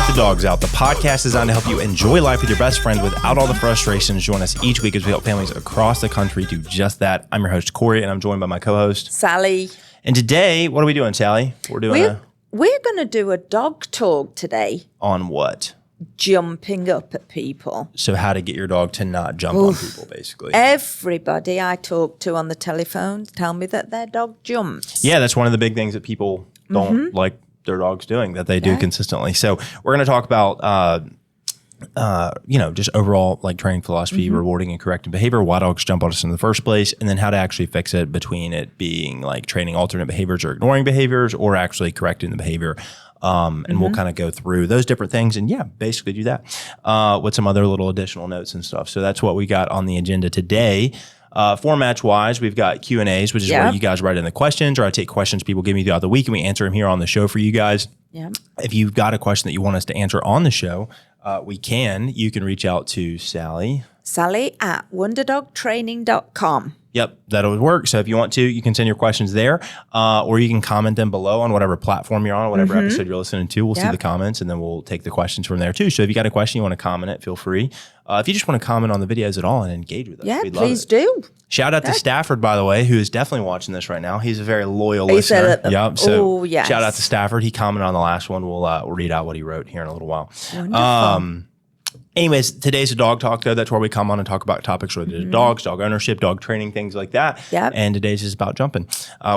Let the Dogs Out, the podcast designed to help you enjoy life with your best friend without all the frustrations. Join us each week as we help families across the country do just that. I'm your host, Corey, and I'm joined by my co-host, Sally. And today, what are we doing, Sally? We're going to do a dog talk today. On what? Jumping up at people. So how to get your dog to not jump on people, basically. Everybody I talk to on the telephone tell me that their dog jumps. Yeah, that's one of the big things that people don't like their dogs doing, that they do consistently. So we're going to talk about, just overall like training philosophy, rewarding and correcting behavior, why dogs jump on us in the first place, and then how to actually fix it between it being like training alternate behaviors or ignoring behaviors or actually correcting the behavior. And we'll kind of go through those different things and basically do that with some other little additional notes and stuff. So that's what we got on the agenda today. Format wise, we've got Q&As, which is where you guys write in the questions, or I take questions people give me throughout the week and we answer them here on the show for you guys. Yeah. If you've got a question that you want us to answer on the show, you can reach out to Sally at wonderdogtraining.com. Yep, that'll work. So if you want to, you can send your questions there, or you can comment them below on whatever platform you're on, whatever episode you're listening to. We'll see the comments, and then we'll take the questions from there too. So if you got a question, you want to comment it, feel free. If you just want to comment on the videos at all and engage with us, we'd please love it. do. Shout out to Stafford, by the way, who is definitely watching this right now. He's a very loyal listener. Yep. So shout out to Stafford. He commented on the last one. We'll read out what he wrote here in a little while. Wonderful. Anyways, today's a dog talk, though. That's where we come on and talk about topics related to dogs, dog ownership, dog training, things like that. Yep. And today's is about jumping.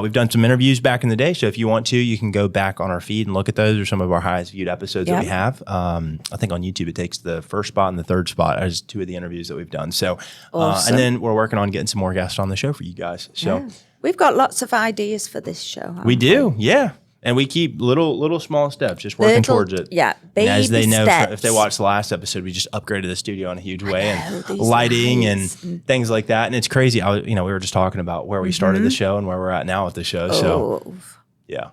We've done some interviews back in the day, so if you want to, you can go back on our feed and look at those. Or some of our highest viewed episodes that we have. I think on YouTube it takes the first spot and the third spot as two of the interviews that we've done. So, and then we're working on getting some more guests on the show for you guys. So we've got lots of ideas for this show. We do, yeah. And we keep little small steps, just working towards it. Yeah, baby and as they know, steps. if they watched the last episode, we just upgraded the studio in a huge way, and lighting and things like that. And it's crazy. We were just talking about where we started the show and where we're at now with the show. So, yeah.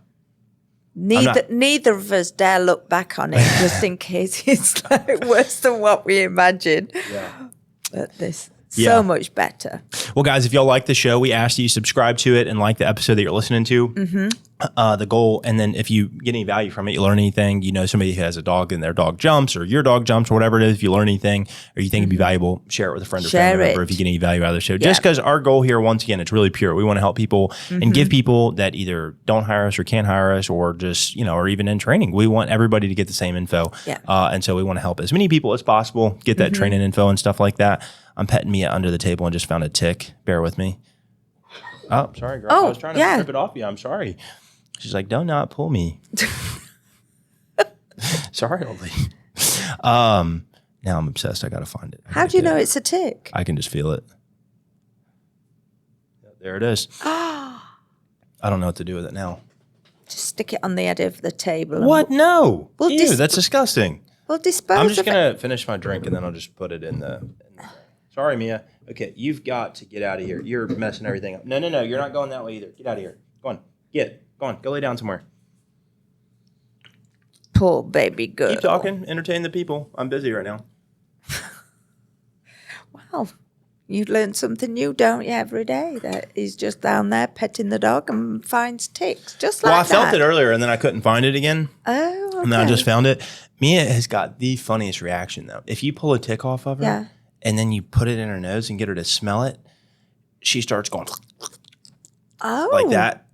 Neither of us dare look back on it just in case it's like worse than what we imagined. Yeah. But so much better. Well, guys, if y'all like the show, we ask that you subscribe to it and like the episode that you're listening to. The goal, and then if you get any value from it, you learn anything, somebody who has a dog and their dog jumps or your dog jumps or whatever it is, if you learn anything or you think it'd be valuable, share it with a friend or family member if you get any value out of the show. Just because our goal here, once again, it's really pure. We want to help people and give people that either don't hire us or can't hire us or just, or even in training. We want everybody to get the same info. And so we want to help as many people as possible get that training info and stuff like that. I'm petting Mia under the table and just found a tick. Bear with me. Oh, sorry, girl. I was trying to rip it off you. I'm sorry. She's like, do not pull me. Sorry, old lady. Now I'm obsessed. I got to find it. How do you know it's a tick? I can just feel it. There it is. I don't know what to do with it now. Just stick it on the edge of the table. What? No. Ew, that's disgusting. We'll dispose of it. I'm just going to finish my drink and then I'll just put it in the... Sorry, Mia. Okay, you've got to get out of here. You're messing everything up. No. You're not going that way either. Get out of here. Go on. Go on. Go lay down somewhere. Poor baby girl. Keep talking. Entertain the people. I'm busy right now. Well, you learn something new, don't you, every day? That he's just down there petting the dog and finds ticks, just like that. Well, I felt it earlier, and then I couldn't find it again. Oh, okay. And then I just found it. Mia has got the funniest reaction, though. If you pull a tick off of her, and then you put it in her nose and get her to smell it, she starts going like that.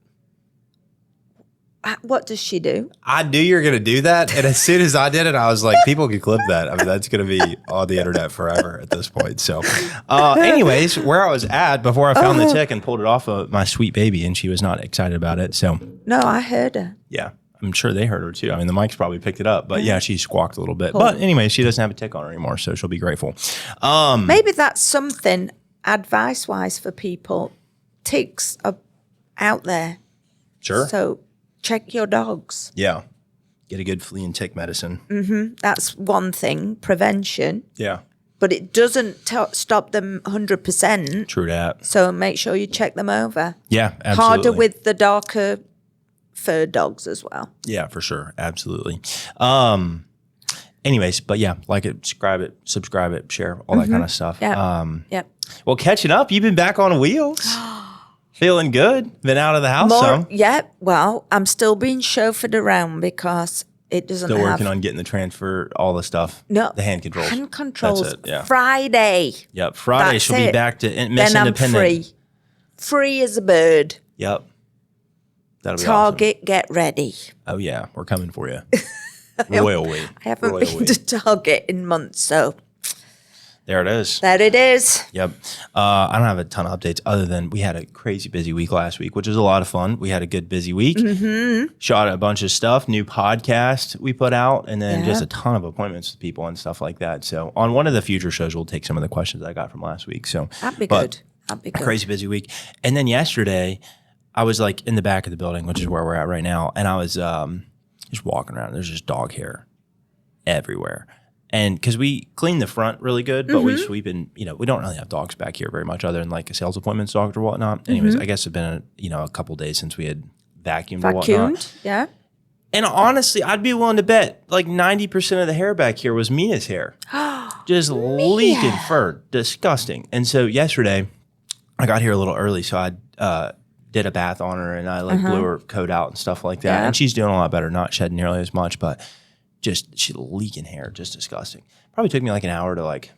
What does she do? I knew you were going to do that. And as soon as I did it, I was like, people can clip that. I mean, that's going to be on the internet forever at this point. So anyways, where I was at before I found the tick and pulled it off of my sweet baby, and she was not excited about it. So no, I heard her. Yeah. I'm sure they heard her too. I mean, the mics probably picked it up, but she squawked a little bit. Cool. But anyway, she doesn't have a tick on her anymore, so she'll be grateful. Maybe that's something advice-wise for people. Ticks are out there. Sure. So check your dogs. Yeah. Get a good flea and tick medicine. That's one thing, prevention. Yeah. But it doesn't stop them 100%. True that. So make sure you check them over. Yeah, absolutely. Harder with the darker fur dogs as well. Yeah, for sure. Absolutely. Anyways, but yeah, like it, subscribe it, share, all that kind of stuff. Yep. Well, catching up, you've been back on wheels. Feeling good? Been out of the house some? Yeah. Well, I'm still being chauffeured around because it doesn't Still have. working on getting the transfer, all the stuff. No. The hand controls. Hand controls. That's it, yeah. Friday. Yep. Friday That's she'll be it. back to Miss Then I'm Independent. free. Free as a bird. Yep. That'll be Target, get ready. awesome. Oh, yeah. We're coming for you. Royally. I haven't been to Target in months, so There it is. there it is. Yep. I don't have a ton of updates other than we had a crazy busy week last week, which was a lot of fun. We had a good busy week. Shot a bunch of stuff, new podcast we put out, and then just a ton of appointments with people and stuff like that. So on one of the future shows, we'll take some of the questions I got from last week. So That'd be but good. That'd be good. Crazy busy week. And then yesterday, I was like in the back of the building, which is where we're at right now, and I was just walking around. There's just dog hair everywhere. And because we clean the front really good, but we sweep in, we don't really have dogs back here very much other than like a sales appointments dog or whatnot. Anyways, I guess it's been, a couple days since we had vacuumed or whatnot. Vacuumed, yeah. And honestly, I'd be willing to bet like 90% of the hair back here was Mia's hair. Just leaking fur. Disgusting. And so yesterday, I got here a little early, so I did a bath on her and I blew her coat out and stuff like that. Yeah. And she's doing a lot better, not shedding nearly as much, but she's leaking hair, just disgusting. Probably took me like an hour to like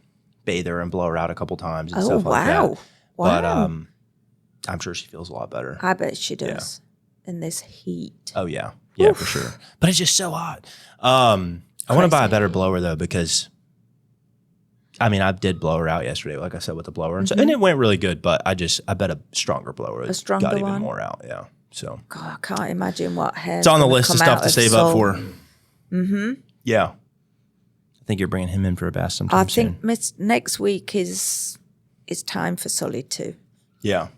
bathe her and blow her out a couple times and stuff like that. Wow. But I'm sure she feels a lot better. I bet she does in this heat. Oh yeah. Yeah, for sure. But it's just so hot. I want to buy a better blower though, because I did blow her out yesterday, like I said, with the blower. And, and it went really good, but I bet a stronger blower stronger got even one? more out. Yeah. So God, I can't imagine what hair. it's on the list of stuff to save up for. Yeah. I think you're bringing him in for a bath sometime soon. I think next week is time for Sully to Yeah.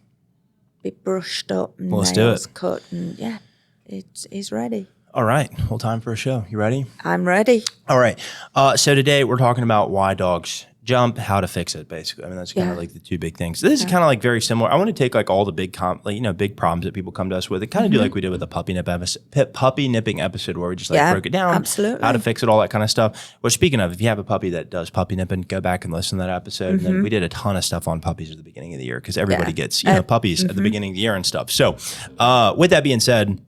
be brushed up and Let's do nails it. cut, and he's ready. All right. Well, time for a show. You ready? I'm ready. All right. So today we're talking about why dogs jump, how to fix it, basically. That's kind of like the two big things. So this is kind of like very similar. I want to take like all the big big problems that people come to us with and kind of do like we did with the puppy nipping episode where we just broke it down, absolutely. how to fix it, all that kind of stuff. Well, speaking of, if you have a puppy that does puppy nipping, go back and listen to that episode. And then we did a ton of stuff on puppies at the beginning of the year because everybody gets puppies at the beginning of the year and stuff. So with that being said,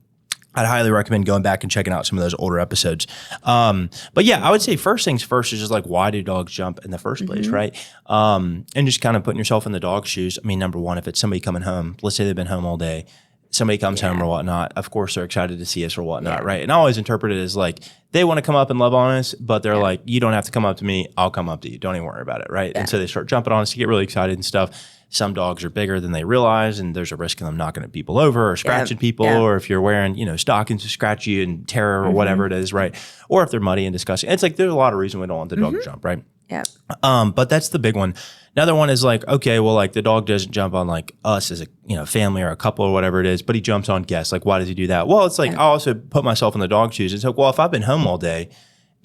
I'd highly recommend going back and checking out some of those older episodes. But yeah, I would say first things first is just like, why do dogs jump in the first place, right? And just kind of putting yourself in the dog's shoes. Number one, if it's somebody coming home, let's say they've been home all day, somebody comes home or whatnot, of course they're excited to see us or whatnot, right? And I always interpret it as like, they want to come up and love on us, but they're like, you don't have to come up to me, I'll come up to you. Don't even worry about it, right? And so they start jumping on us, you get really excited and stuff. Some dogs are bigger than they realize, and there's a risk of them knocking at people over or scratching people, or if you're wearing, stockings to scratch you and tear or whatever it is, right? Or if they're muddy and disgusting. It's like there's a lot of reason we don't want the dog to jump, right? Yeah. But that's the big one. Another one is like, okay, well, like the dog doesn't jump on like us as a family or a couple or whatever it is, but he jumps on guests. Like, why does he do that? Well, it's like I also put myself in the dog's shoes. It's like, well, if I've been home all day,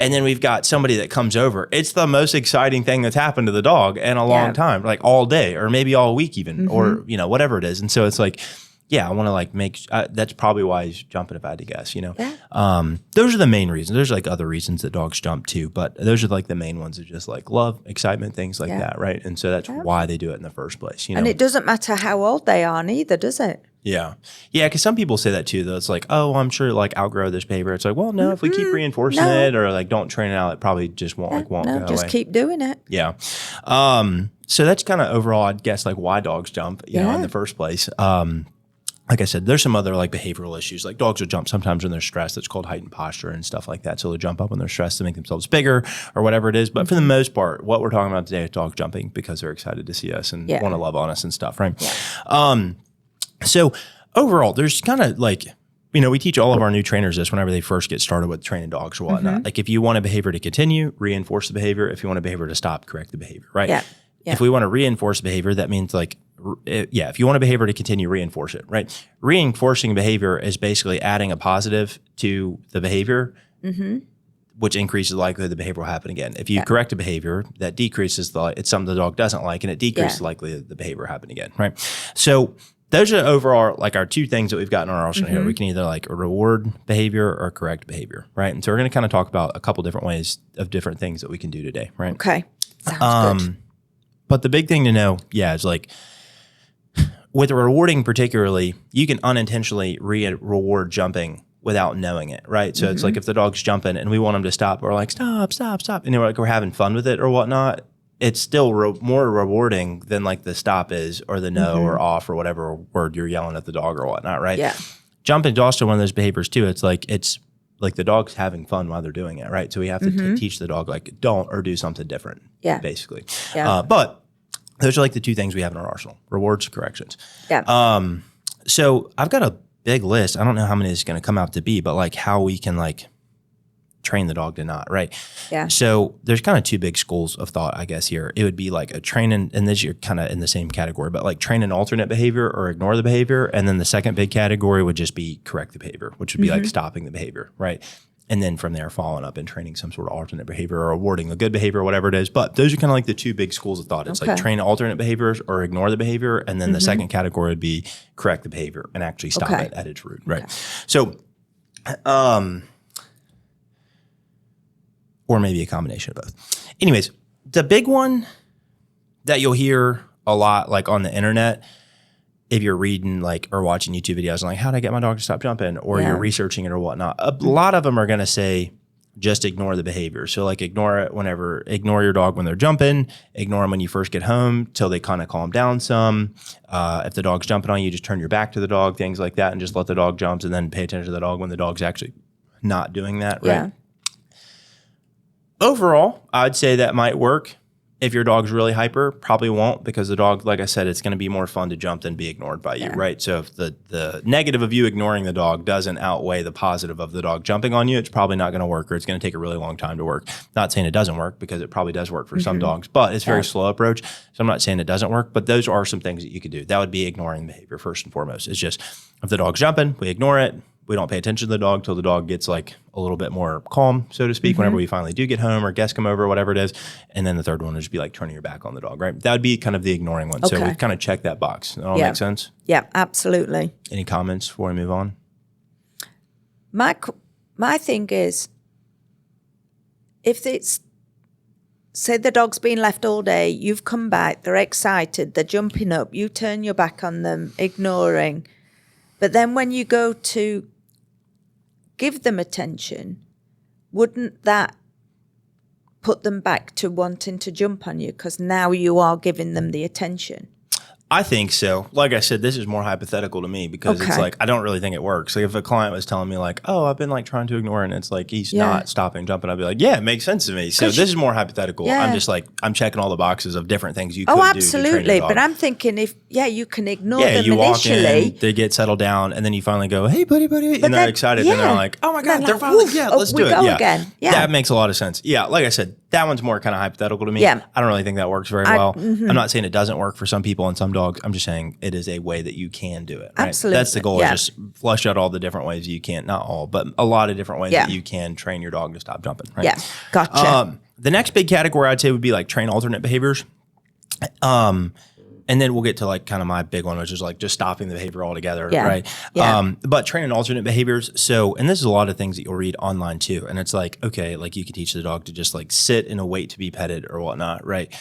and then we've got somebody that comes over. It's the most exciting thing that's happened to the dog in a long time, like all day or maybe all week even, or, whatever it is. And so it's like, I want to like that's probably why he's jumping if I had to guess, Those are the main reasons. There's like other reasons that dogs jump too, but those are like the main ones, are just like love, excitement, things like that, right? And so that's why they do it in the first place, And it doesn't matter how old they are neither, does it? Yeah. Yeah, because some people say that too, though. It's like, oh, I'm sure like outgrow this behavior. It's like, well, no, if we keep reinforcing it or like don't train it out, it probably just won't go just away. keep doing it. Yeah. So that's kind of overall, I guess, like why dogs jump, in the first place. Like I said, there's some other like behavioral issues. Like dogs will jump sometimes when they're stressed. It's called heightened posture and stuff like that. So they'll jump up when they're stressed to make themselves bigger or whatever it is. But for the most part, what we're talking about today is dogs jumping because they're excited to see us and want to love on us and stuff, right? Yeah. So overall, there's kind of like, we teach all of our new trainers this whenever they first get started with training dogs or whatnot. Like if you want a behavior to continue, reinforce the behavior. If you want a behavior to stop, correct the behavior, right? Yeah. If we want to reinforce behavior, that means like, if you want a behavior to continue, reinforce it, right? Reinforcing behavior is basically adding a positive to the behavior, which increases the likelihood the behavior will happen again. If you correct a behavior, that decreases it's something the dog doesn't like, and it decreases the likelihood the behavior will happen again, right? So those are overall like our two things that we've got in our arsenal here. We can either like reward behavior or correct behavior, right? And so we're going to kind of talk about a couple different ways of different things that we can do today, right? Okay. Sounds good. But the big thing to know, is like with rewarding particularly, you can unintentionally reward jumping without knowing it, right? So it's like if the dog's jumping and we want him to stop, we're like, stop, stop, stop. And we're having fun with it or whatnot. It's still more rewarding than like the stop is or the no or off or whatever word you're yelling at the dog or whatnot, right? Yeah. Jumping is also one of those behaviors too. It's like the dog's having fun while they're doing it, right? So we have to teach the dog like don't or do something different, basically. Yeah. But those are like the two things we have in our arsenal: rewards, corrections. Yeah. So I've got a big list. I don't know how many it's going to come out to be, but like how we can like train the dog to not, right? Yeah. So there's kind of two big schools of thought, I guess, here. It would be like a train and this you're kind of in the same category, but like train an alternate behavior or ignore the behavior. And then the second big category would just be correct the behavior, which would be like stopping the behavior, right? And then from there, following up and training some sort of alternate behavior or rewarding a good behavior or whatever it is. But those are kind of like the two big schools of thought. It's like train alternate behaviors or ignore the behavior. And then the second category would be correct the behavior and actually stop it at its root, right? So, or maybe a combination of both. Anyways, the big one that you'll hear a lot like on the internet, if you're reading like or watching YouTube videos and like, how do I get my dog to stop jumping? Or you're researching it or whatnot. A lot of them are going to say, just ignore the behavior. So like ignore your dog when they're jumping, ignore them when you first get home till they kind of calm down some. If the dog's jumping on you, just turn your back to the dog, things like that, and just let the dog jump and then pay attention to the dog when the dog's actually not doing that, right? Yeah. Overall, I'd say that might work. If your dog's really hyper, probably won't, because the dog, like I said, it's going to be more fun to jump than be ignored by you, right? So if the negative of you ignoring the dog doesn't outweigh the positive of the dog jumping on you, it's probably not going to work, or it's going to take a really long time to work. Not saying it doesn't work, because it probably does work for some dogs, but it's a very slow approach. So I'm not saying it doesn't work, but those are some things that you could do. That would be ignoring behavior first and foremost. It's just if the dog's jumping, we ignore it. We don't pay attention to the dog till the dog gets like a little bit more calm, so to speak, whenever we finally do get home or guests come over or whatever it is. And then the third one would just be like turning your back on the dog, right? That would be kind of the ignoring one. So we've kind of checked that box. That all make sense? Yeah, absolutely. Any comments before we move on? My thing is, if it's, say the dog's been left all day, you've come back, they're excited, they're jumping up, you turn your back on them, ignoring. But then when you go to give them attention, wouldn't that put them back to wanting to jump on you, because now you are giving them the attention? I think so. Like I said, this is more hypothetical to me, because it's like, I don't really think it works. Like if a client was telling me like, oh, I've been like trying to ignore it, and it's like, he's not stopping jumping, I'd be like, yeah, it makes sense to me. So this is more hypothetical. I'm just like, I'm checking all the boxes of different things you could do. Oh, absolutely. But I'm thinking if, you can ignore them you initially. Walk in, they get settled down, and then you finally go, hey, buddy. And they're excited. And they're like, oh my God, they're finally, let's do it. Again. Yeah. That makes a lot of sense. Yeah. Like I said, that one's more kind of hypothetical to me. Yeah. I don't really think that works very well. I'm not saying it doesn't work for some people and some dogs. I'm just saying it is a way that you can do it. Right? Absolutely. That's the goal, is just flush out all the different ways you can, not all, but a lot of different ways that you can train your dog to stop jumping. Right? Yeah, gotcha. The next big category I'd say would be like train alternate behaviors. And then we'll get to like kind of my big one, which is like just stopping the behavior altogether, right? Yeah. But training alternate behaviors. So, and this is a lot of things that you'll read online too. And it's like, okay, like you could teach the dog to just like sit and await to be petted or whatnot, right?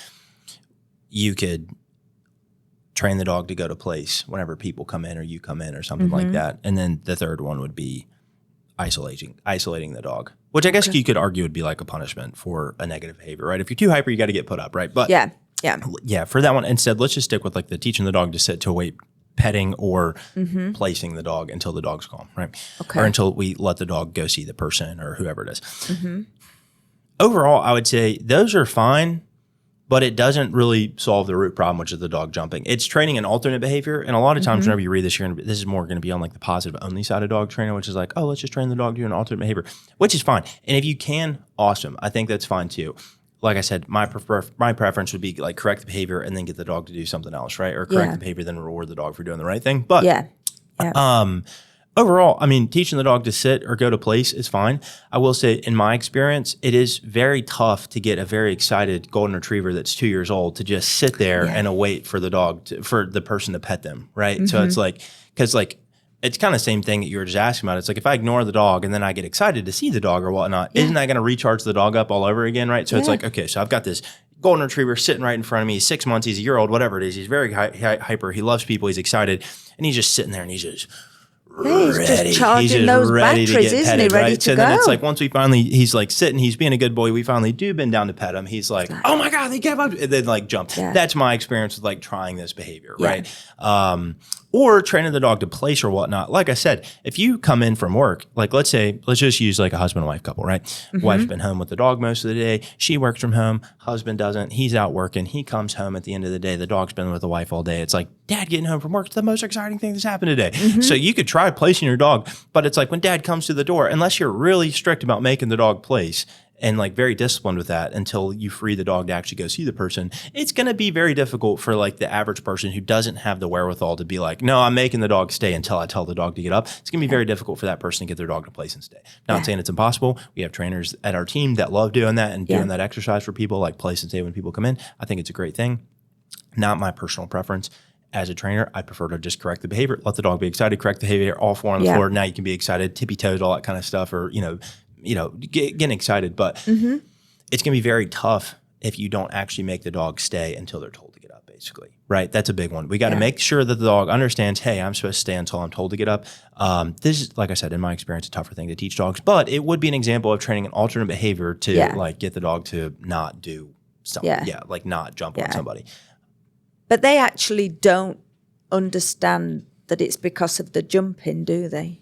You could train the dog to go to place whenever people come in or you come in or something like that. And then the third one would be isolating the dog, which I guess you could argue would be like a punishment for a negative behavior, right? If you're too hyper, you got to get put up, right? But yeah, for that one, instead, let's just stick with like the teaching the dog to sit to await petting or placing the dog until the dog's calm, right? Or until we let the dog go see the person or whoever it is. Overall, I would say those are fine, but it doesn't really solve the root problem, which is the dog jumping. It's training an alternate behavior. And a lot of times whenever you read this, this is more going to be on like the positive only side of dog training, which is like, oh, let's just train the dog to do an alternate behavior, which is fine. And if you can, awesome. I think that's fine too. Like I said, my preference would be like correct the behavior and then get the dog to do something else, right? Or correct the behavior, then reward the dog for doing the right thing. But overall, I mean, teaching the dog to sit or go to place is fine. I will say, in my experience, it is very tough to get a very excited golden retriever that's 2 years old to just sit there and await for the dog for the person to pet them, right? So it's like, because like, it's kind of the same thing that you were just asking about. It's like if I ignore the dog and then I get excited to see the dog or whatnot, isn't that going to recharge the dog up all over again, right? So it's like, okay, so I've got this golden retriever sitting right in front of me. He's 6 months, he's a year old, whatever it is. He's very hyper. He loves people. He's excited. And he's just sitting there and he's just He's just charging those batteries, isn't he? Ready to so go. then it's like once we finally, he's like sitting, he's being a good boy. We finally do bend down to pet him. He's like, oh my God, they gave up. And then like jump. Yeah. That's my experience with like trying this behavior, right? Or training the dog to place or whatnot. Like I said, if you come in from work, like let's just use like a husband and wife couple, right? Wife's been home with the dog most of the day. She works from home. Husband doesn't. He's out working. He comes home at the end of the day. The dog's been with the wife all day. It's like, Dad getting home from work is the most exciting thing that's happened today. So you could try placing your dog, but it's like when Dad comes to the door, unless you're really strict about making the dog place, and like very disciplined with that until you free the dog to actually go see the person, it's going to be very difficult for like the average person who doesn't have the wherewithal to be like, no, I'm making the dog stay until I tell the dog to get up. It's going to be very difficult for that person to get their dog to place and stay. Not saying it's impossible. We have trainers at our team that love doing that and doing that exercise for people, like place and stay when people come in. I think it's a great thing. Not my personal preference. As a trainer, I prefer to just correct the behavior, let the dog be excited, correct the behavior, all four on the floor. Now you can be excited, tippy toes, all that kind of stuff, or, getting excited. But it's going to be very tough if you don't actually make the dog stay until they're told to get up, basically, right? That's a big one. We got to make sure that the dog understands, hey, I'm supposed to stay until I'm told to get up. This is, like I said, in my experience, a tougher thing to teach dogs, but it would be an example of training an alternate behavior to like get the dog to not do something. Like not jump on somebody. But they actually don't understand that it's because of the jumping, do they?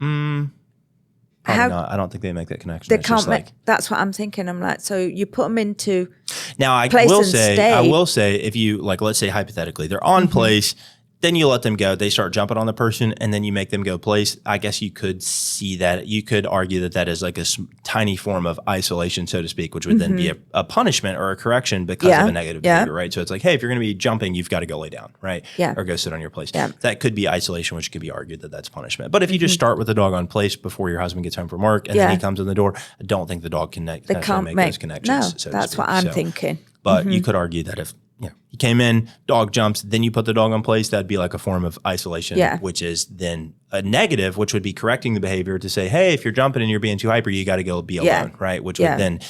Probably not. I don't think they make that connection. They can't make. That's what I'm thinking. I'm like, so you put them into now. I will say, if you like, let's say hypothetically, they're on place. Then you let them go. They start jumping on the person, and then you make them go place. I guess you could see that. You could argue that that is like a tiny form of isolation, so to speak, which would then be a punishment or a correction because of a negative behavior, right? So it's like, hey, if you're going to be jumping, you've got to go lay down, right? Or go sit on your place. That could be isolation, which could be argued that that's punishment. But if you just start with the dog on place before your husband gets home from work, and then he comes in the door, I don't think the dog can make those connections. No, so that's what I'm thinking. But you could argue that if you came in, dog jumps, then you put the dog on place, that'd be like a form of isolation, which is then a negative, which would be correcting the behavior to say, hey, if you're jumping and you're being too hyper, you got to go be alone, right? Which would then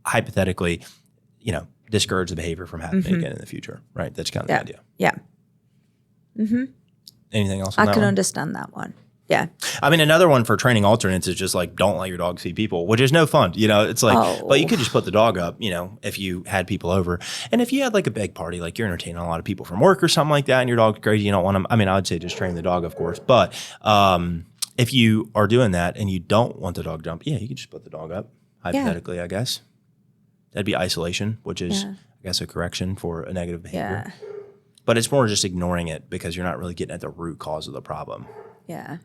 hypothetically, discourage the behavior from happening again in the future, right? That's kind of the idea. Anything else on that I can one? understand that one. Yeah. I mean, another one for training alternates is just like, don't let your dog see people, which is no fun. It's like, but you could just put the dog up, if you had people over. And if you had like a big party, like you're entertaining a lot of people from work or something like that, and your dog's crazy, you don't want them. I mean, I would say just train the dog, of course. But if you are doing that and you don't want the dog to jump, you can just put the dog up, hypothetically, I guess. That'd be isolation, which is, I guess, a correction for a negative behavior. But it's more just ignoring it because you're not really getting at the root cause of the problem. Yeah.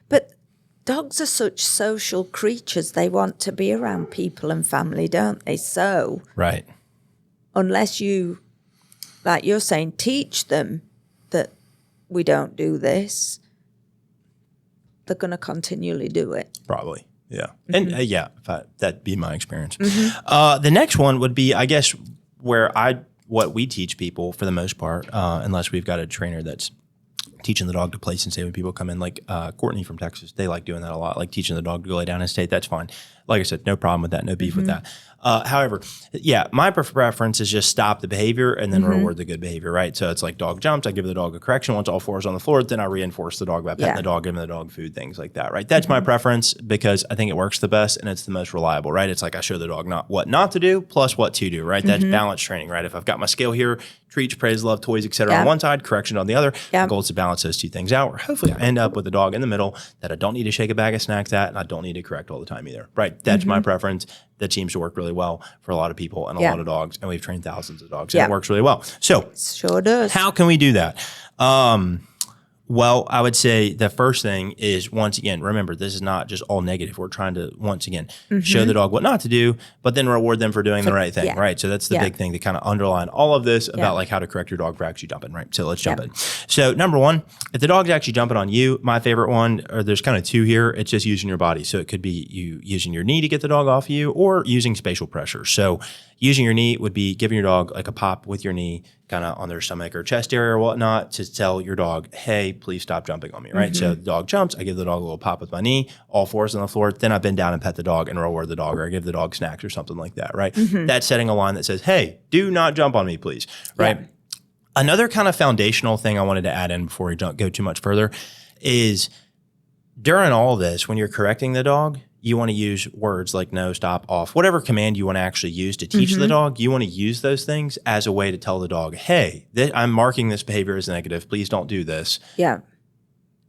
But dogs are such social creatures. They want to be around people and family, don't they? So unless you, like you're saying, teach them that we don't do this, they're going to continually do it. Probably. Yeah. And that'd be my experience. The next one would be, I guess, what we teach people for the most part, unless we've got a trainer that's teaching the dog to place and stay when people come in, like Courtney from Texas, they like doing that a lot, like teaching the dog to go lay down and stay. That's fine. Like I said, no problem with that, no beef with that. However, my preference is just stop the behavior and then reward the good behavior, right? So it's like dog jumps, I give the dog a correction. Once all four is on the floor, then I reinforce the dog by petting the dog, giving the dog food, things like that, right? That's my preference because I think it works the best and it's the most reliable, right? It's like I show the dog what not to do plus what to do, right? That's balance training, right? If I've got my scale here, treats, praise, love, toys, etc. on one side, correction on the other, the goal is to balance those two things out. Or hopefully I end up with a dog in the middle that I don't need to shake a bag of snacks at and I don't need to correct all the time either, right? That's my preference. That seems to work really well for a lot of people and a lot of dogs. And we've trained thousands of dogs and it works really well. So sure does. How can we do that? Well, I would say the first thing is, once again, remember, this is not just all negative. We're trying to, once again, show the dog what not to do, but then reward them for doing the right thing, right? So that's the big thing to kind of underline all of this about like how to correct your dog for actually jumping, right? So let's jump in. So number one, if the dog's actually jumping on you, my favorite one, or there's kind of two here, it's just using your body. So it could be you using your knee to get the dog off you or using spatial pressure. So using your knee would be giving your dog like a pop with your knee kind of on their stomach or chest area or whatnot to tell your dog, hey, please stop jumping on me, right? So the dog jumps, I give the dog a little pop with my knee, all fours on the floor, then I bend down and pet the dog and reward the dog, or I give the dog snacks or something like that, right? That's setting a line that says, hey, do not jump on me, please, right? Another kind of foundational thing I wanted to add in before we don't go too much further is during all this, when you're correcting the dog, you want to use words like no, stop, off, whatever command you want to actually use to teach the dog. You want to use those things as a way to tell the dog, hey, I'm marking this behavior as negative. Please don't do this. Yeah.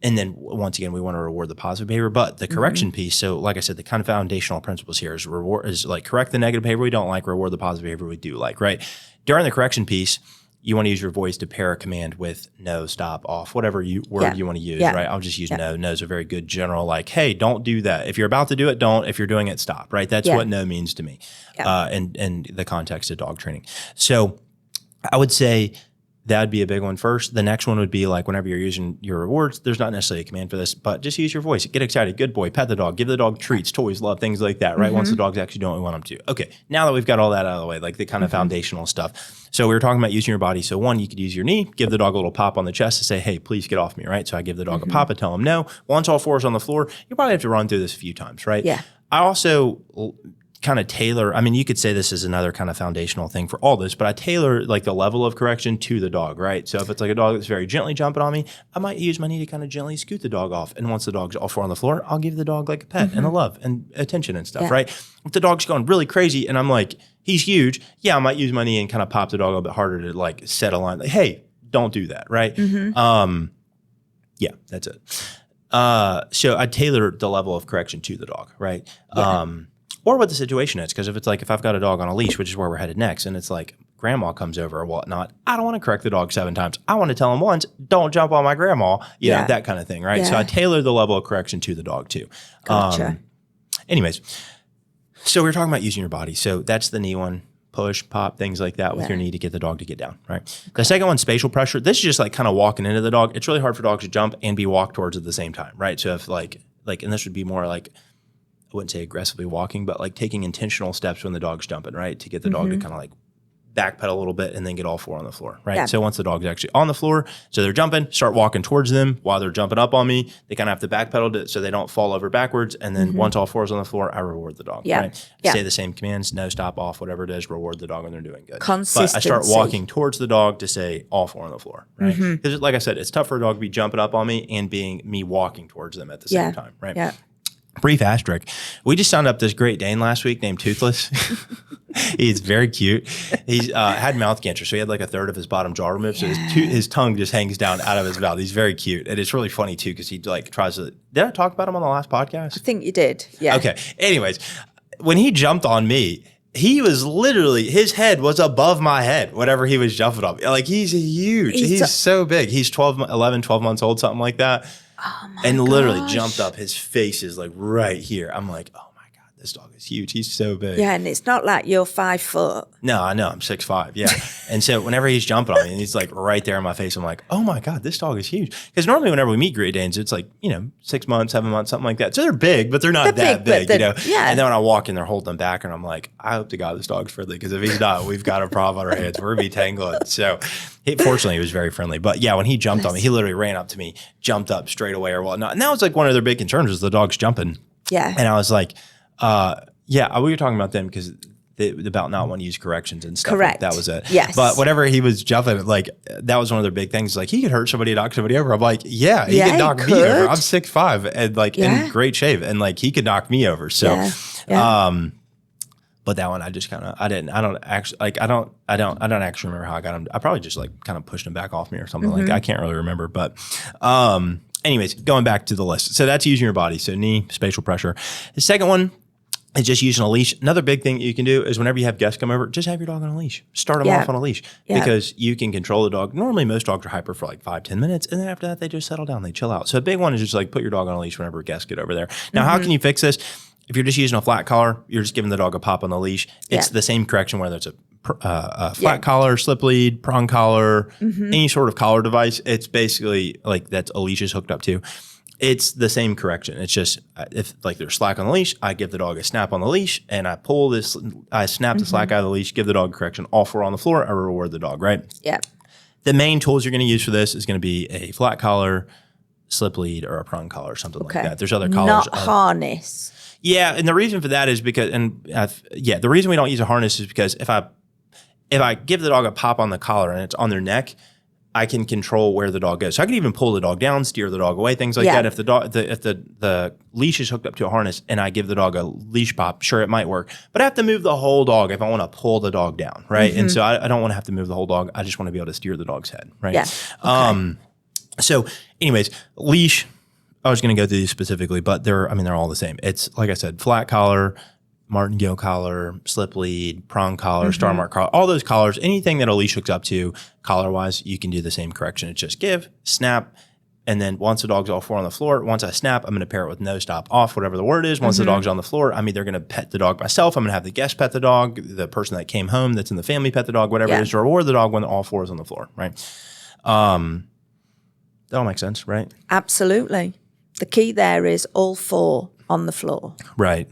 And then once again, we want to reward the positive behavior, but the correction piece. So like I said, the kind of foundational principles here is like correct the negative behavior we don't like, reward the positive behavior we do like, right? During the correction piece, you want to use your voice to pair a command with no, stop, off, whatever word you want to use, right? I'll just use no. No is a very good general, like, hey, don't do that. If you're about to do it, don't. If you're doing it, stop, right? That's what no means to me in the context of dog training. So I would say that would be a big one first. The next one would be like whenever you're using your rewards, there's not necessarily a command for this, but just use your voice. Get excited. Good boy. Pet the dog. Give the dog treats, toys, love, things like that, right? Once the dog's actually doing what we want them to. Okay, now that we've got all that out of the way, like the kind of foundational stuff. So we were talking about using your body. So one, you could use your knee, give the dog a little pop on the chest to say, hey, please get off me, right? So I give the dog a pop, I tell him no. Once all four is on the floor, you probably have to run through this a few times, right? Yeah. I also kind of tailor, I mean, you could say this is another kind of foundational thing for all this, but I tailor like the level of correction to the dog, right? So if it's like a dog that's very gently jumping on me, I might use my knee to kind of gently scoot the dog off. And once the dog's all four on the floor, I'll give the dog like a pet and a love and attention and stuff, right? If the dog's going really crazy and I'm like, he's huge, yeah, I might use my knee and kind of pop the dog a little bit harder to like set a line, like, hey, don't do that, right? Yeah, that's it. So I tailor the level of correction to the dog, right? Or what the situation is. Because if it's like, if I've got a dog on a leash, which is where we're headed next, and it's like grandma comes over or whatnot, I don't want to correct the dog 7 times. I want to tell him once, don't jump on my grandma, you know, that kind of thing, right? So I tailor the level of correction to the dog too. Gotcha. Anyways, so we were talking about using your body. So that's the knee one. Push, pop, things like that with your knee to get the dog to get down, right? The second one, spatial pressure. This is just like kind of walking into the dog. It's really hard for dogs to jump and be walked towards at the same time, right? So if like, and this would be more like, I wouldn't say aggressively walking, but like taking intentional steps when the dog's jumping, right? To get the dog to kind of like backpedal a little bit and then get all 4 on the floor, right? Yeah. So once the dog's actually on the floor, so they're jumping, start walking towards them while they're jumping up on me. They kind of have to backpedal so they don't fall over backwards. And then once all 4 is on the floor, I reward the dog, right? Say the same commands, no, stop, off, whatever it is, reward the dog when they're doing good. Consistency. But I start walking towards the dog to say all 4 on the floor, right? Because like I said, it's tough for a dog to be jumping up on me and being me walking towards them at the same time, right? Yeah. Brief asterisk. We just signed up this Great Dane last week named Toothless. He's very cute. He's had mouth cancer, so he had like a third of his bottom jaw removed. So his tongue just hangs down out of his mouth. He's very cute, and it's really funny too because he like tries to. Did I talk about him on the last podcast? I think you did. Yeah. Okay. Anyways, when he jumped on me, he was literally, his head was above my head whenever he was jumping on me. Like he's huge. He's so big. He's 12 months old, something like that. Oh my and literally gosh. jumped up. His face is like right here. I'm like, oh my God, this dog is huge. He's so big. Yeah, and it's not like you're 5 foot. No, I know. I'm 6'5". Yeah. And so whenever he's jumping on me and he's like right there in my face, I'm like, oh my God, this dog is huge. Because normally whenever we meet Great Danes, it's like, 6 months, 7 months, something like that. So they're big, but they're not that big, Yeah. And then when I walk in, they're holding them back and I'm like, I hope to God this dog's friendly because if he's not, we've got a problem on our hands. We're going to be tangling. So fortunately, he was very friendly. But yeah, when he jumped on me, he literally ran up to me, jumped up straight away or whatnot. And that was like one of their big concerns was the dog's jumping. Yeah. And I was like, yeah, we were talking about them because about not wanting to use corrections and stuff. Correct. That was it. Yes. But whenever he was jumping, like that was one of their big things. Like he could hurt somebody, knock somebody over. I'm like, yeah, he could knock me over. I'm 6'5" and like in great shape, and like he could knock me over. So, but that one I just kind of I don't actually remember how I got him. I probably just like kind of pushed him back off me or something like that. I can't really remember, but anyways, going back to the list. So that's using your body. So knee, spatial pressure. The second one is just using a leash. Another big thing you can do is whenever you have guests come over, just have your dog on a leash. Start them off on a leash because you can control the dog. Normally, most dogs are hyper for like 5-10 minutes, and then after that, they just settle down. They chill out. So a big one is just like put your dog on a leash whenever guests get over there. Now, how can you fix this? If you're just using a flat collar, you're just giving the dog a pop on the leash. It's the same correction whether it's a flat collar, slip lead, prong collar, any sort of collar device. It's basically like that's a leash is hooked up to. It's the same correction. It's just if like there's slack on the leash, I give the dog a snap on the leash and I pull this, I snap the slack out of the leash, give the dog a correction. All 4 on the floor, I reward the dog, right? Yeah. The main tools you're going to use for this is going to be a flat collar, slip lead, or a prong collar or something like that. There's other collars. Not harness. Yeah, and the reason for that is because, the reason we don't use a harness is because if I give the dog a pop on the collar and it's on their neck, I can control where the dog goes. So I can even pull the dog down, steer the dog away, things like Yeah. that. If the leash is hooked up to a harness and I give the dog a leash pop, sure, it might work. But I have to move the whole dog if I want to pull the dog down, right? And so I don't want to have to move the whole dog. I just want to be able to steer the dog's head, right? Yeah. Okay. So anyways, leash, I was going to go through these specifically, but they're all the same. It's like I said, flat collar, martingale collar, slip lead, prong collar, star mark collar, all those collars, anything that a leash hooks up to collar wise, you can do the same correction. It's just give, snap, and then once the dog's all four on the floor, once I snap, I'm going to pair it with no stop off, whatever the word is. Once the dog's on the floor, I'm either going to pet the dog myself, I'm going to have the guest pet the dog, the person that came home that's in the family pet the dog, whatever it is, to reward the dog when all four is on the floor, right? That all makes sense, right? Absolutely. The key there is all four on the floor. Right.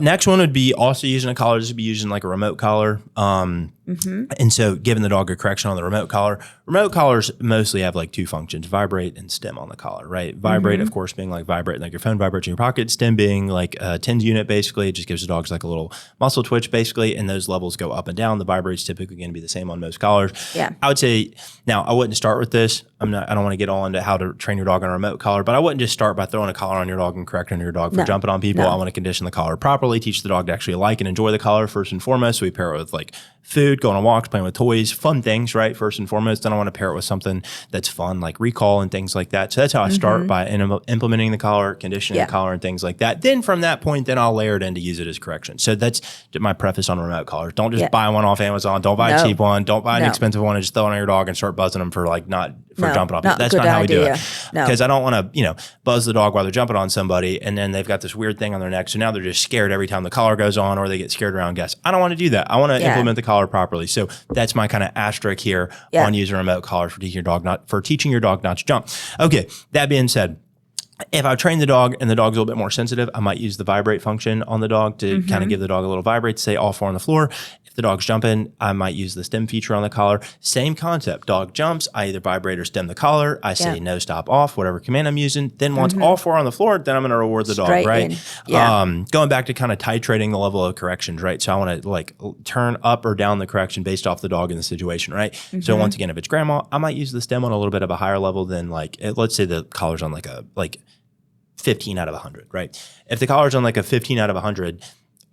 Next one would be also using a collar. This would be using like a remote collar. And so giving the dog a correction on the remote collar. Remote collars mostly have like two functions, vibrate and stem on the collar, right? Vibrate, of course, being like vibrate, like your phone vibrates in your pocket. Stem being like a TENS unit, basically. It just gives the dogs like a little muscle twitch, basically. And those levels go up and down. The vibrate's typically going to be the same on most collars. Yeah. I would say, now I wouldn't start with this. I don't want to get all into how to train your dog on a remote collar, but I wouldn't just start by throwing a collar on your dog and correcting your dog for jumping on people. I want to condition the collar properly, teach the dog to actually like and enjoy the collar first and foremost. So we pair it with like food, going on walks, playing with toys, fun things, right? First and foremost. Then I want to pair it with something that's fun, like recall and things like that. So that's how I start by implementing the collar, conditioning the collar and things like that. Then from that point, then I'll layer it in to use it as correction. So that's my preface on remote collars. Don't just buy one off Amazon. Don't buy a cheap one. Don't buy an expensive one and just throw it on your dog and start buzzing them for like jumping off. That's not how we do it. Because I don't want to, buzz the dog while they're jumping on somebody and then they've got this weird thing on their neck. So now they're just scared every time the collar goes on or they get scared around guests. I don't want to do that. I want to implement the collar properly. So that's my kind of asterisk here on using remote collars for teaching your dog not to jump. Okay. That being said, if I train the dog and the dog's a little bit more sensitive, I might use the vibrate function on the dog to kind of give the dog a little vibrate to say all four on the floor. If the dog's jumping, I might use the stem feature on the collar. Same concept. Dog jumps, I either vibrate or stem the collar. I say no stop off, whatever command I'm using. Then once all four on the floor, then I'm going to reward the dog, right? Going back to kind of titrating the level of corrections, right? So I want to like turn up or down the correction based off the dog and the situation, right? So once again, if it's grandma, I might use the stem on a little bit of a higher level than like, let's say the collar's on like 15 out of 100, right? If the collar's on like a 15 out of 100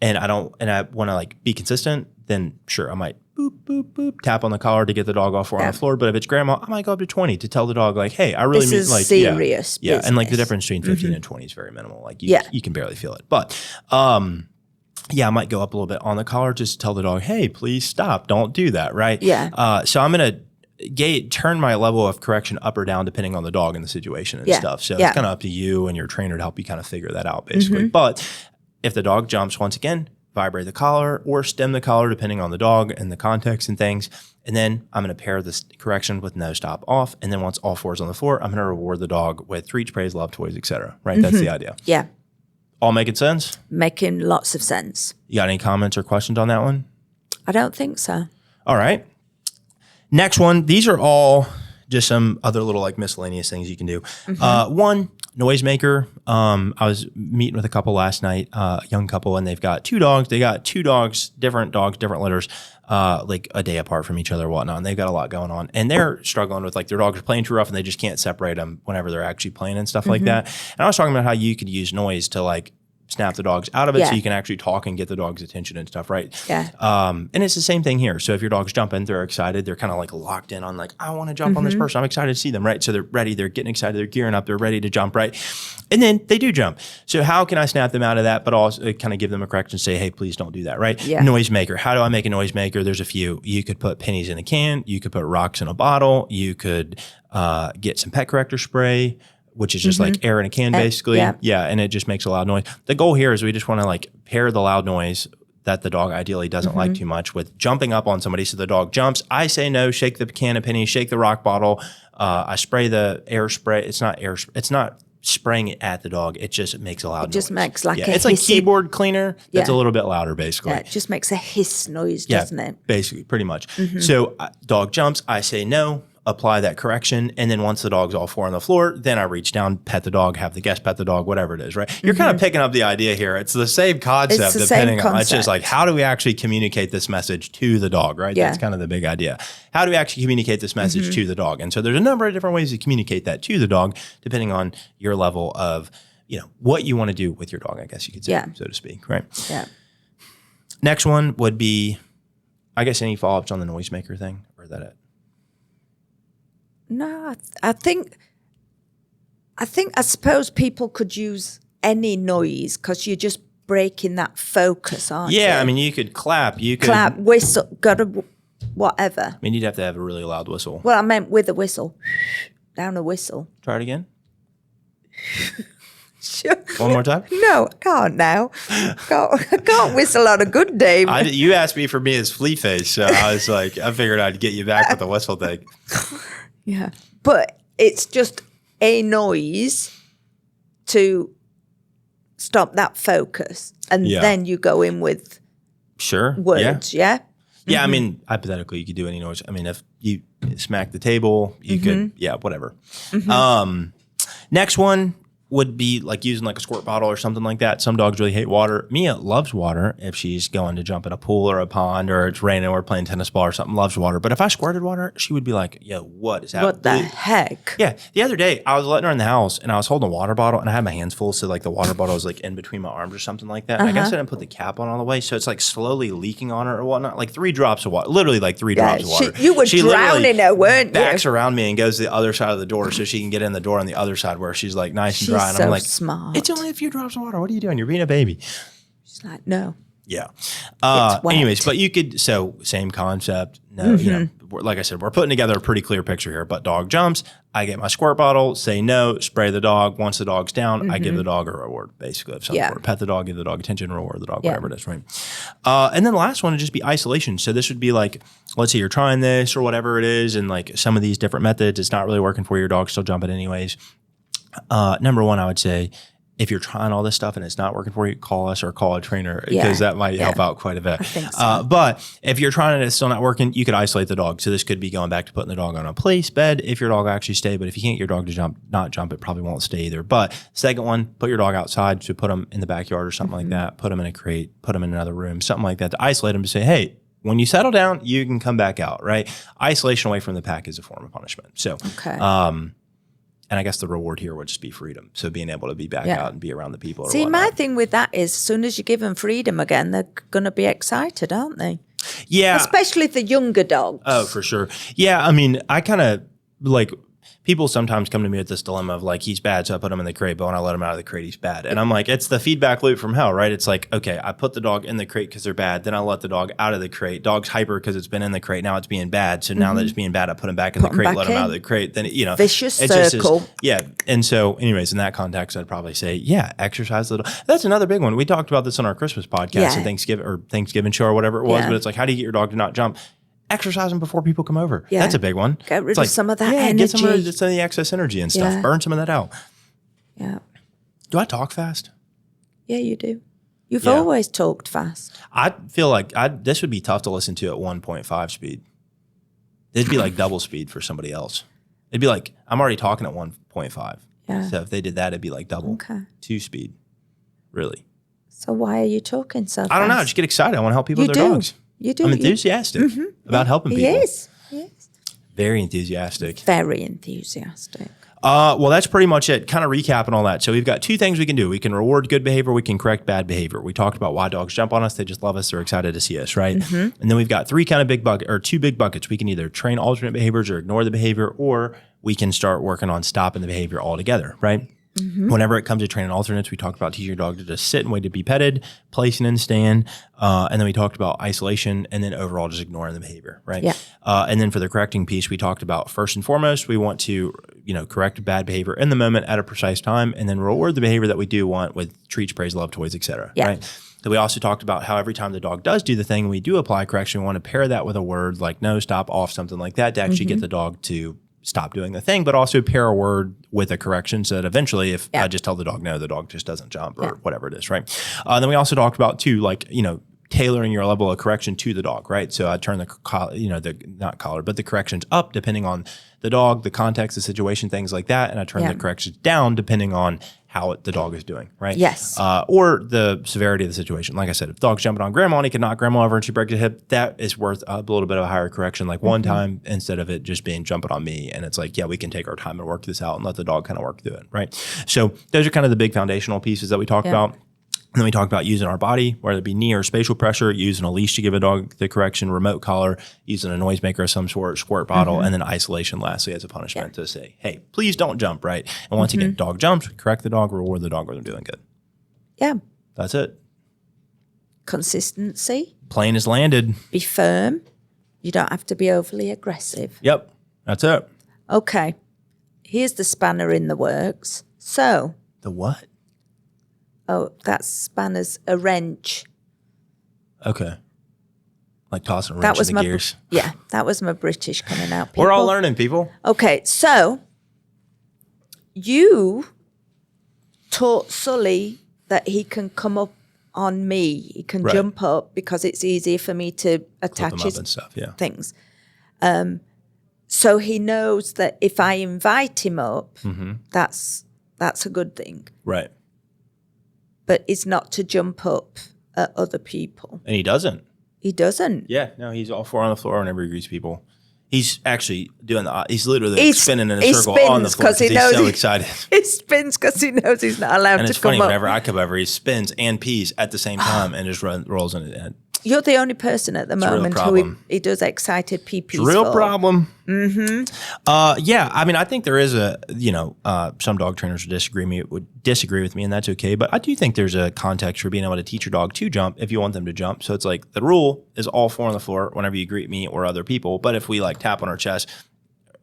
and I want to like be consistent, then sure, I might boop, boop, boop, tap on the collar to get the dog off four on the floor. But if it's grandma, I might go up to 20 to tell the dog like, hey, I really this mean is like, serious yeah. business. And like the difference between 15 and 20 is very minimal. Like you can barely feel it. But, I might go up a little bit on the collar just to tell the dog, hey, please stop. Don't do that, right? Yeah. So I'm going to turn my level of correction up or down depending on the dog and the situation and stuff. So it's kind of up to you and your trainer to help you kind of figure that out basically. But if the dog jumps, once again, vibrate the collar or stem the collar depending on the dog and the context and things. And then I'm going to pair this correction with no stop off. And then once all four is on the floor, I'm going to reward the dog with treats, praise, love, toys, etc. Right? That's the idea. Yeah. All making sense? Making lots of sense. You got any comments or questions on that one? I don't think so. All right. Next one. These are all just some other little like miscellaneous things you can do. One, noisemaker. I was meeting with a couple last night, young couple, and they've got two dogs. They got two dogs, different litters, like a day apart from each other and whatnot. And they've got a lot going on. And they're struggling with like their dogs are playing too rough and they just can't separate them whenever they're actually playing and stuff like that. And I was talking about how you could use noise to like snap the dogs out of it so you can actually talk and get the dog's attention and stuff, right? Yeah. And it's the same thing here. So if your dog's jumping, they're excited. They're kind of like locked in on like, I want to jump on this person. I'm excited to see them, right? So they're ready. They're getting excited. They're gearing up. They're ready to jump, right? And then they do jump. So how can I snap them out of that, but also kind of give them a correction and say, hey, please don't do that, right? Yeah. Noisemaker. How do I make a noisemaker? There's a few. You could put pennies in a can. You could put rocks in a bottle. You could get some pet corrector spray, which is just like air in a can, basically. Yeah. And it just makes a loud noise. The goal here is we just want to like pair the loud noise that the dog ideally doesn't like too much with jumping up on somebody. So the dog jumps. I say no, shake the can of pennies, shake the rock bottle. I spray the air spray. It's not spraying it at the dog. It just makes a loud noise. It just makes like a it's like keyboard cleaner that's a little bit louder, basically. Yeah, it just makes a hiss noise, doesn't it? Basically, pretty much. So dog jumps. I say no. apply that correction. And then once the dog's all four on the floor, then I reach down, pet the dog, have the guest pet the dog, whatever it is, right? You're kind of picking up the idea here. It's the same concept, It's the depending same on, it's just concept. like, how do we actually communicate this message to the dog, right? Yeah. That's kind of the big idea. How do we actually communicate this message to the dog? And so there's a number of different ways to communicate that to the dog, depending on your level of, what you want to do with your dog, I guess you could say, so to speak, right? Yeah. Next one would be, I guess, any follow-ups on the noisemaker thing, or is that it? No, I suppose people could use any noise because you're just breaking that focus, aren't you? Yeah, I mean, you could clap, you could Clap, whistle, whatever. I mean, you'd have to have a really loud whistle. Well, I meant with a whistle. Down a whistle. Try it again. Sure. One more time. No, I can't now. I can't whistle on a good day. You asked me for me as flea face, so I was like, I figured I'd get you back with the whistle thing. Yeah. But it's just a noise to stop that focus. And then you go in with Sure. words, yeah? Yeah, I mean, hypothetically, you could do any noise. I mean, if you smack the table, you could, whatever. Next one would be like using like a squirt bottle or something like that. Some dogs really hate water. Mia loves water if she's going to jump in a pool or a pond or it's raining or we're playing tennis ball or something, loves water. But if I squirted water, she would be like, yo, what is that? What the heck? Yeah. The other day, I was letting her in the house and I was holding a water bottle and I had my hands full. So like the water bottle was like in between my arms or something like that. And I guess I didn't put the cap on all the way. So it's like slowly leaking on her or whatnot. Like 3 drops of water, literally like 3 drops of water. You were She literally drowning her, weren't you? backs around me and goes to the other side of the door so she can get in the door on the other side where she's like nice and She's dry. And I'm so like, smart. it's only a few drops of water. What are you doing? You're being a baby. She's like, no. Yeah. It's wet. Anyways, but you could, so same concept. No, like I said, we're putting together a pretty clear picture here. But dog jumps, I get my squirt bottle, say no, spray the dog. Once the dog's down, I give the dog a reward, basically, of some sort. Pet the dog, give the dog attention, reward the dog, whatever it is, right? And then the last one would just be isolation. So this would be like, let's say you're trying this or whatever it is, and like some of these different methods, it's not really working for your dog, still jumping anyways. Number one, I would say, if you're trying all this stuff and it's not working for you, call us or call a trainer because that might help out quite a bit. I think so. But if you're trying it and it's still not working, you could isolate the dog. So this could be going back to putting the dog on a place bed if your dog actually stay. But if you can't get your dog to not jump, it probably won't stay either. But second one, put your dog outside. So put them in the backyard or something like that. Put them in a crate, put them in another room, something like that to isolate them to say, hey, when you settle down, you can come back out, right? Isolation away from the pack is a form of punishment. So, and I guess the reward here would just be freedom. So being able to be back out and be around the people. See, my thing with that is as soon as you give them freedom again, they're going to be excited, aren't they? Yeah. Especially the younger dogs. Oh, for sure. Yeah. I mean, I kind of like, people sometimes come to me with this dilemma of like, he's bad, so I put him in the crate, but when I let him out of the crate, he's bad. And I'm like, it's the feedback loop from hell, right? It's like, okay, I put the dog in the crate because they're bad. Then I let the dog out of the crate. Dog's hyper because it's been in the crate. Now it's being bad. So now that it's being bad, I put him back in the crate, let him out of the crate. Then, Vicious it's just circle. yeah. And so anyways, in that context, I'd probably say, yeah, exercise the dog. That's another big one. We talked about this on our Christmas podcast and Thanksgiving show or whatever it was, but it's like, how do you get your dog to not jump? Exercise them before people come over. Yeah. That's a big one. Get rid of some of that energy. Get some of the excess energy and stuff. Yeah. Burn some of that out. Yeah. Do I talk fast? Yeah, you do. You've always talked fast. I feel like this would be tough to listen to at 1.5 speed. It'd be like double speed for somebody else. It'd be like, I'm already talking at 1.5. Yeah. So if they did that, it'd be like double. Okay. 2 speed. Really. So why are you talking so fast? I don't know. I just get excited. I want to help people with their dogs. You do. I'm enthusiastic about helping people. He is. Very enthusiastic. Very enthusiastic. Well, that's pretty much it. Kind of recapping all that. So we've got 2 things we can do. We can reward good behavior. We can correct bad behavior. We talked about why dogs jump on us. They just love us. They're excited to see us, right? And then we've got 3 kind of big buckets, or 2 big buckets. We can either train alternate behaviors or ignore the behavior, or we can start working on stopping the behavior altogether, right? Whenever it comes to training alternates, we talked about teaching your dog to just sit and wait to be petted, placing in stand, and then we talked about isolation, and then overall just ignoring the behavior, right? Yeah. And then for the correcting piece, we talked about first and foremost, we want to correct bad behavior in the moment at a precise time, and then reward the behavior that we do want with treats, praise, love, toys, etc. Yeah. Right? So we also talked about how every time the dog does do the thing, we do apply correction. We want to pair that with a word like no, stop, off, something like that to actually get the dog to stop doing the thing, but also pair a word with a correction so that eventually if I just tell the dog no, the dog just doesn't jump or whatever it is, right? Then we also talked about too, like, tailoring your level of correction to the dog, right? So I turn the corrections up depending on the dog, the context, the situation, things like that. And I turn the corrections down depending on how the dog is doing, right? Yes. Or the severity of the situation. Like I said, if the dog's jumping on grandma and he can knock grandma over and she breaks a hip, that is worth a little bit of a higher correction, like one time instead of it just being jumping on me. And it's like, yeah, we can take our time and work this out and let the dog kind of work through it, right? So those are kind of the big foundational pieces that we talk about. And then we talk about using our body, whether it be knee or spatial pressure, using a leash to give a dog the correction, remote collar, using a noisemaker of some sort, squirt bottle, and then isolation lastly as a punishment to say, hey, please don't jump, right? And once again, dog jumps, correct the dog, reward the dog when they're doing good. Yeah. That's it. Consistency. Plane is landed. Be firm. You don't have to be overly aggressive. Yep. That's it. Okay. Here's the spanner in the works. So. The what? Oh, that spanner's a wrench. Okay. Like tossing a wrench in the gears. Yeah, that was my British coming out. People. We're all learning, people. Okay, so you taught Sully that he can come up on me. He can jump up because it's easier for me to attach his and stuff, things. So he knows that if I invite him up, that's a good thing. Right. But it's not to jump up at other people. And he doesn't. He doesn't. Yeah, no, he's all four on the floor whenever he greets people. He's actually doing he's literally spinning in a circle on the floor because he's so excited. He spins because he knows he's not allowed to come up. And it's funny, whenever I come over, he spins and pees at the same time and just rolls in his head. You're the only person at the moment who he does excited pee-pees Real for. problem. Yeah, I mean, I think there is some dog trainers would disagree with me, and that's okay. But I do think there's a context for being able to teach your dog to jump if you want them to jump. So it's like the rule is all four on the floor whenever you greet me or other people. But if we like tap on our chest,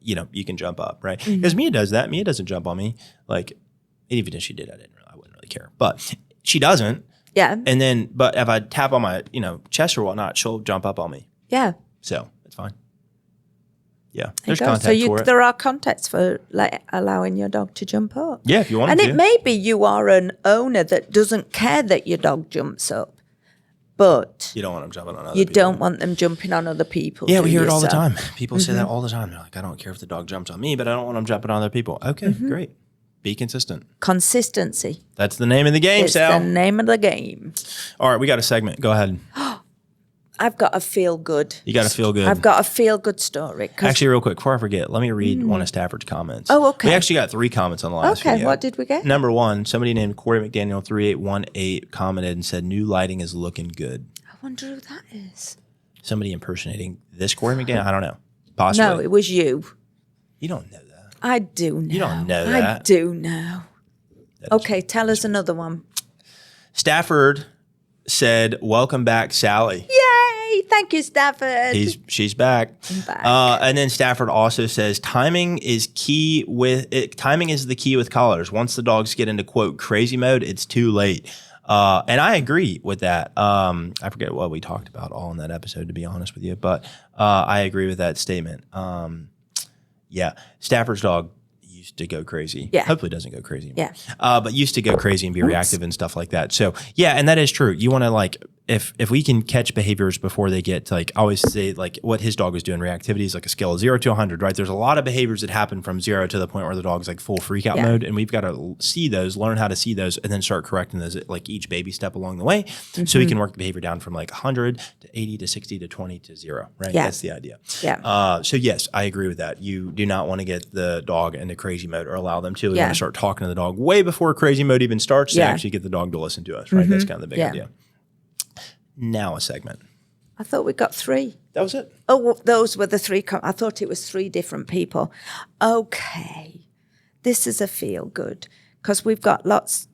you can jump up, right? Because Mia does that. Mia doesn't jump on me. Like, even if she did, I wouldn't really care. But she doesn't. Yeah. And then, but if I tap on my, chest or whatnot, she'll jump up on me. Yeah. So it's fine. Yeah. There's context for it. There are contexts for like allowing your dog to jump up. Yeah, if you want to. And it may be you are an owner that doesn't care that your dog jumps up, but you don't want them jumping on other people. You don't want them jumping on other people. Yeah, we hear it all the time. People say that all the time. They're like, I don't care if the dog jumps on me, but I don't want them jumping on other people. Okay, great. Be consistent. Consistency. That's the name of the game, Sal. It's the name of the game. All right, we got a segment. Go ahead. I've got a feel good. You got a feel good. I've got a feel good story. Actually, real quick, before I forget, let me read one of Stafford's comments. Oh, okay. We actually got 3 comments on the last video. Okay, what did we get? Number 1, somebody named Corey McDaniel 3818 commented and said, new lighting is looking good. I wonder who that is. Somebody impersonating this Corey McDaniel? I don't know. Possibly. No, it was you. You don't know that. I do know. You don't know that. I do know. Okay, tell us another one. Stafford said, welcome back, Sally. Yay! Thank you, Stafford. She's back. I'm back. And then Stafford also says, timing is the key with collars. Once the dogs get into, quote, crazy mode, it's too late. And I agree with that. I forget what we talked about all in that episode, to be honest with you, but I agree with that statement. Yeah, Stafford's dog used to go crazy. Yeah. Hopefully doesn't go crazy anymore. Yeah. But used to go crazy and be reactive and stuff like that. So yeah, and that is true. You want to like, if we can catch behaviors before they get to, like, I always say, like, what his dog was doing, reactivity is like a scale of 0 to 100, right? There's a lot of behaviors that happen from 0 to the point where the dog's like full freak out mode. And we've got to see those, learn how to see those, and then start correcting those at like each baby step along the way. So we can work the behavior down from like 100 to 80 to 60 to 20 to 0, right? Yeah. That's the idea. Yeah. So yes, I agree with that. You do not want to get the dog into crazy mode or allow them to. You want to start talking to the dog way before crazy mode even starts to actually get the dog to listen to us, right? That's kind of the big idea. Now a segment. I thought we got 3. That was it. Oh, well, those were the 3. I thought it was 3 different people. Okay. This is a feel good because we've got lots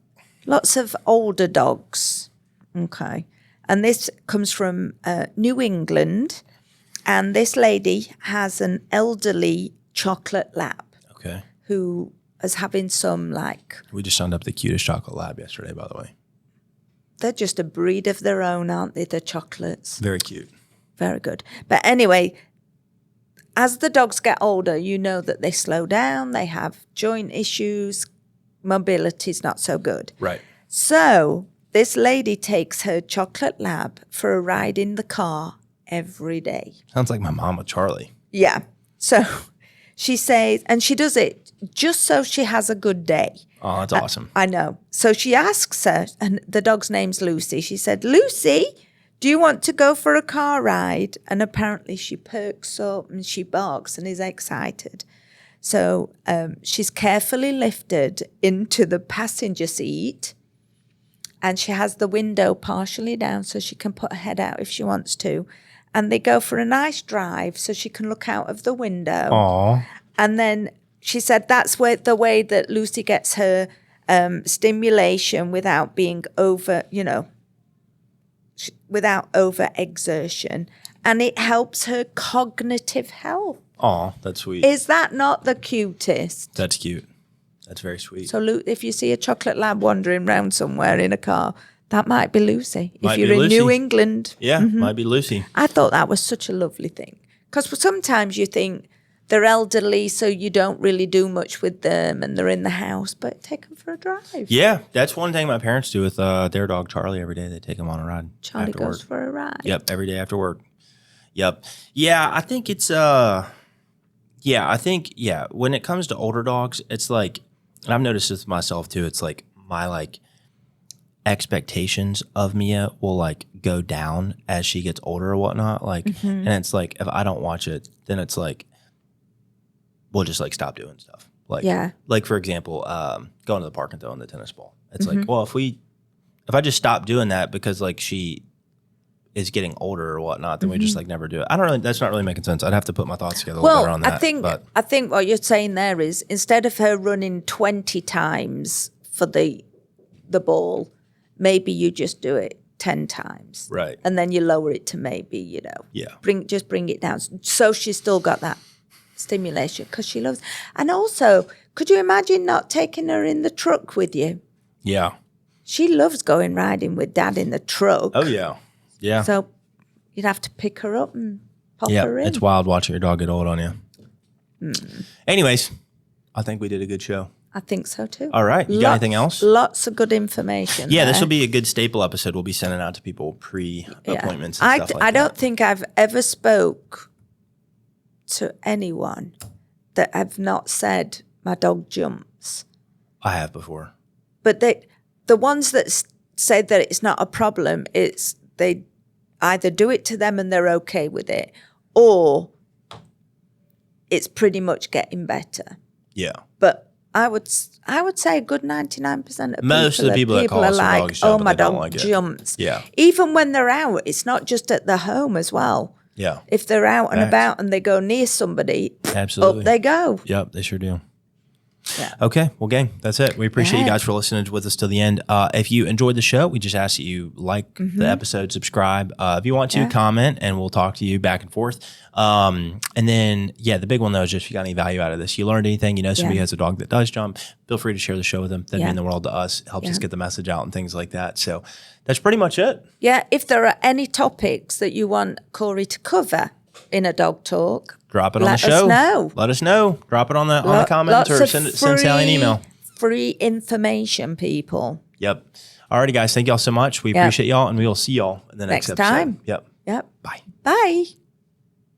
of older dogs. Okay. And this comes from New England. And this lady has an elderly chocolate lab. Okay. Who is having some like... We just signed up the cutest chocolate lab yesterday, by the way. They're just a breed of their own, aren't they? The chocolates. Very cute. Very good. But anyway, as the dogs get older, you know that they slow down, they have joint issues, mobility's not so good. Right. So this lady takes her chocolate lab for a ride in the car every day. Sounds like my mom with Charlie. Yeah. So she says, and she does it just so she has a good day. Oh, that's awesome. I know. So she asks her, and the dog's name's Lucy. She said, Lucy, do you want to go for a car ride? And apparently she perks up and she barks and is excited. So she's carefully lifted into the passenger seat, and she has the window partially down so she can put her head out if she wants to. And they go for a nice drive so she can look out of the window. Aww. And then she said that's the way that Lucy gets her stimulation without being over, without over exertion. And it helps her cognitive health. Aw, that's sweet. Is that not the cutest? That's cute. That's very sweet. So if you see a chocolate lab wandering around somewhere in a car, that might be Lucy. Might if you're be in Lucy. New England. Yeah, might be Lucy. I thought that was such a lovely thing. Because sometimes you think they're elderly, so you don't really do much with them and they're in the house, but take them for a drive. Yeah, that's one thing my parents do with their dog Charlie every day. They take him on a ride. Charlie after goes work. for a ride. Yep, every day after work. Yep. Yeah, I think it's when it comes to older dogs, it's like, and I've noticed this myself too, it's like my expectations of Mia will go down as she gets older or whatnot. And it's like if I don't watch it, then it's like we'll just stop doing stuff. Like for example, going to the park and throwing the tennis ball. It's like, well, if I just stop doing that because she is getting older or whatnot, then we just never do it. That's not really making sense. I'd have to put my thoughts together a little better on that. I think what you're saying there is instead of her running 20 times for the ball, maybe you just do it 10 times. Right. And then you lower it to maybe, bring it down. So she's still got that stimulation because she loves. And also, could you imagine not taking her in the truck with you? Yeah. She loves going riding with Dad in the truck. Oh, yeah. Yeah. So you'd have to pick her up and pop Yeah, her in. it's wild watching your dog get old on you. Anyways, I think we did a good show. I think so too. All right. You got anything else? Lots of good information. Yeah, there. this will be a good staple episode. We'll be sending out to people pre-appointments and stuff like that. I don't think I've ever spoke to anyone that have not said my dog jumps. I have before. But the ones that say that it's not a problem, they either do it to them and they're okay with it, or it's pretty much getting better. Yeah. But I would say a good 99% of most of the people that call are us like, dogs jump, oh, my they don't dog like it. jumps. Yeah. Even when they're out, it's not just at the home as well. Yeah. If they're out and about and they go near somebody, absolutely, up they go. Yep, they sure do. Yeah. Okay, well, gang, that's it. We appreciate you guys for listening with us till the end. If you enjoyed the show, we just ask that you like the episode, subscribe. If you want to, comment, and we'll talk to you back and forth. And then, the big one, though, is just if you got any value out of this, you learned anything, somebody has a dog that does jump, feel free to share the show with them. That'd mean the world to us. It helps us get the message out and things like that. So that's pretty much it. Yeah, if there are any topics that you want Corey to cover in a dog talk, drop it on the show. Let us know. Drop it on the comments or send Sally an email. Free information, people. Yep. Alrighty, guys. Thank y'all so much. We appreciate y'all, and we will see y'all in the next episode. Time. Yep. Yep. Bye. Bye.